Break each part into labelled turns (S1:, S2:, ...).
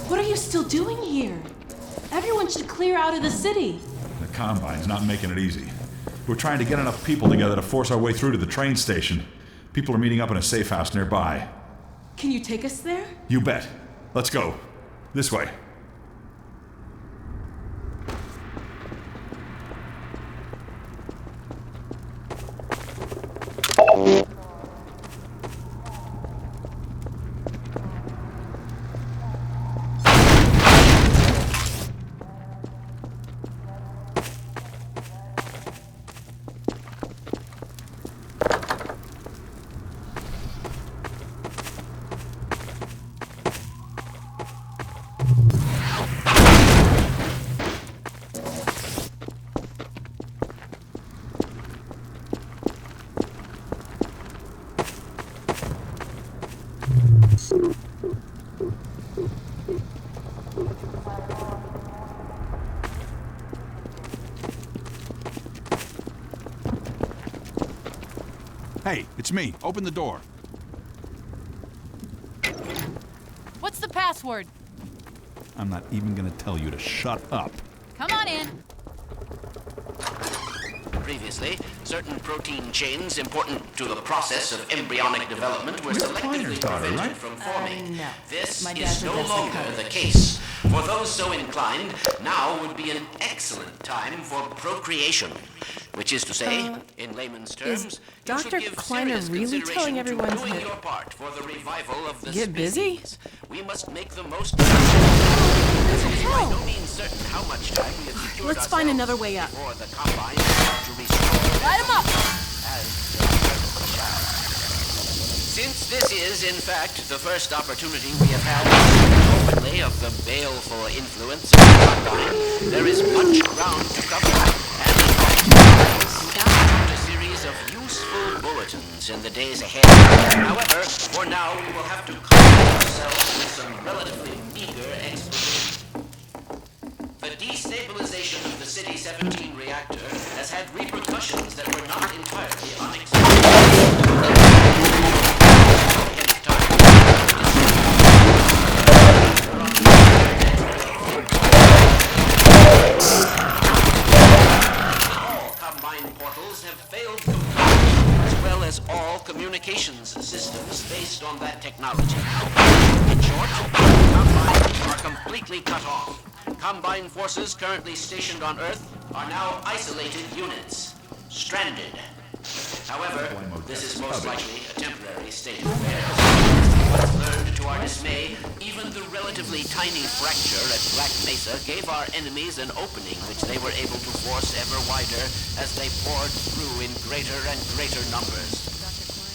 S1: What are you still doing here? Everyone should clear out of the city.
S2: The Combine's not making it easy. We're trying to get enough people together to force our way through to the train station. People are meeting up in a safe house nearby.
S1: Can you take us there?
S2: You bet. Let's go. This way.
S3: Hey, it's me. Open the door.
S4: What's the password?
S3: I'm not even gonna tell you to shut up.
S4: Come on in.
S5: Previously, certain protein chains important to the process of embryonic development were selectively prevented from forming.
S1: No.
S5: This
S1: My
S5: is
S1: dad's
S5: no
S1: a vessel
S5: longer
S1: covered.
S5: the case. For those so inclined, now would be an excellent time for procreation. Which is to say, in layman's terms, you
S6: Dr.
S5: should give
S6: Kleiner
S5: serious
S6: really
S5: consideration
S6: telling everyone
S5: to doing
S6: to
S5: your part for the revival of the
S6: get busy?
S5: species. We must make the most of it. It is by no means certain how much time we have secured
S1: Let's find
S5: ourselves
S1: another way up.
S5: before the Combine to restore
S4: Light 'em up!
S5: as the perfect child. Since this is, in fact, the first opportunity we have had to speak openly of the baleful influence of the Combine, there is much ground to cover, and a series of useful bulletins in the days ahead. However, for now, we will have to content ourselves with some relatively meager exposition. The destabilization of the City 17 reactor has had repercussions that were not entirely unexpected. All Combine portals have failed completely, as well as all communications systems based on that technology. In short, Combine are completely cut off. Combine forces currently stationed on Earth are now isolated units, stranded. However, this is most likely a temporary state of affairs. Once learned to our dismay, even the relatively tiny fracture at Black Mesa gave our enemies an opening which they were able to force ever wider as they poured through in greater and greater numbers.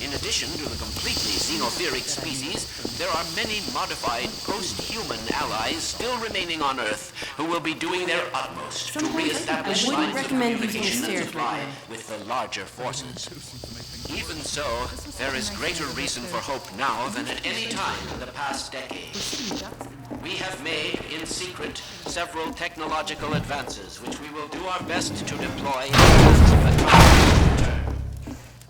S5: In addition to the completely xenotheric species, there are many modified post-human allies still remaining on Earth who will be doing their utmost to re-establish
S1: I wouldn't
S5: lines of
S1: recommend using
S5: communication
S1: the
S5: and
S1: stairs
S5: supply
S1: right now.
S5: with the larger forces. Even so, there is greater reason for hope now than at any time in the past decade. We have made, in secret, several technological advances which we will do our best to deploy in return.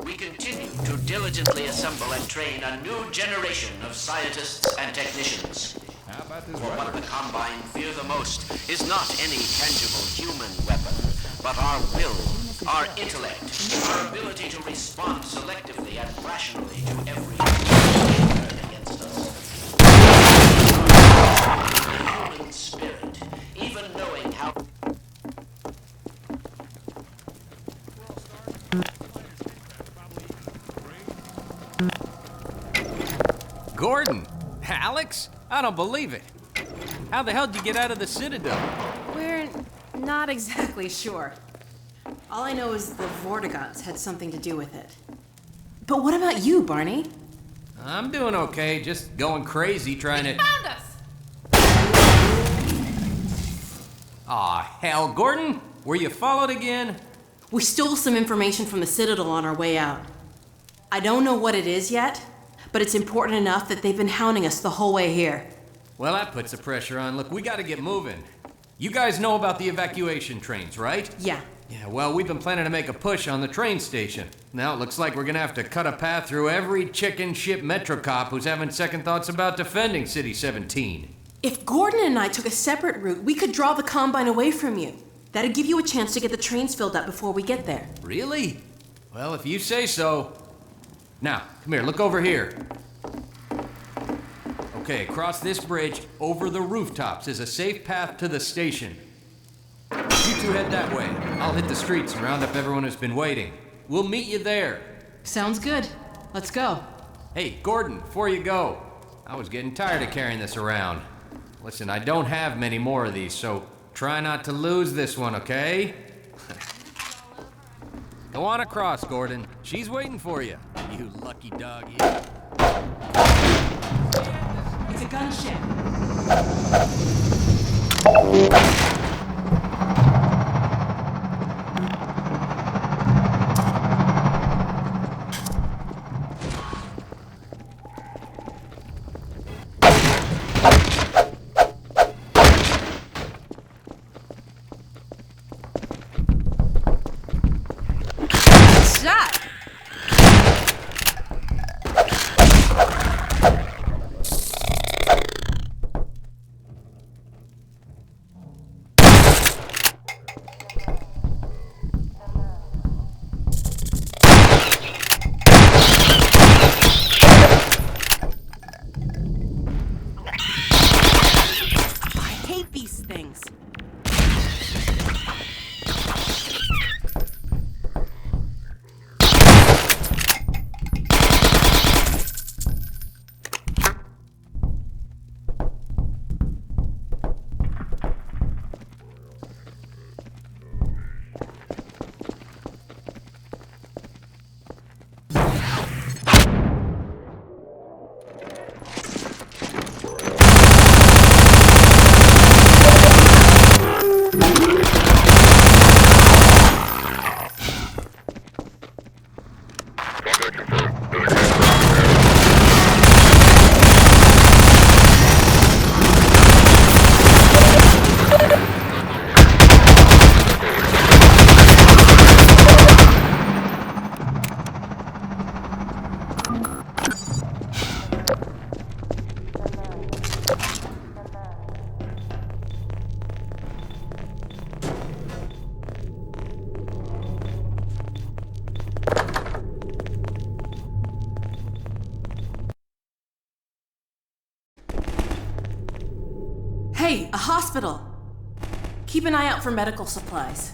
S5: We continue to diligently assemble and train a new generation of scientists and technicians. For what the Combine fear the most is not any tangible human weapon, but our will Our intellect, our ability to respond selectively and rationally to every turn against us. The human spirit, even knowing how...
S6: Gordon? Alex? I don't believe it. How the hell did you get out of the Citadel?
S1: We're not exactly sure. All I know is the Vortigots had something to do with it. But what about you, Barney?
S6: I'm doing okay, just going crazy trying to...
S4: Found us!
S6: Aw, hell, Gordon? Were you followed again?
S1: We stole some information from the Citadel on our way out. I don't know what it is yet, but it's important enough that they've been hounding us the whole way here.
S6: Well, that puts the pressure on. Look, we gotta get moving. You guys know about the evacuation trains, right?
S1: Yeah.
S6: Yeah, well, we've been planning to make a push on the train station. Now it looks like we're gonna have to cut a path through every chicken ship Metro cop who's having second thoughts about defending City 17.
S1: If Gordon and I took a separate route, we could draw the Combine away from you. That'd give you a chance to get the trains filled up before we get there.
S6: Really? Well, if you say so. Now, come here, look over here. Okay, across this bridge, over the rooftops, is a safe path to the station. You two head that way. I'll hit the streets and round up everyone who's been waiting. We'll meet you there.
S1: Sounds good. Let's go.
S6: Hey, Gordon, before you go, I was getting tired of carrying this around. Listen, I don't have many more of these, so try not to lose this one, okay? Go on across, Gordon. She's waiting for you. You lucky dog, you.
S1: It's a gunship. Shot! I hate these things. Hey, a hospital. Keep an eye out for medical supplies.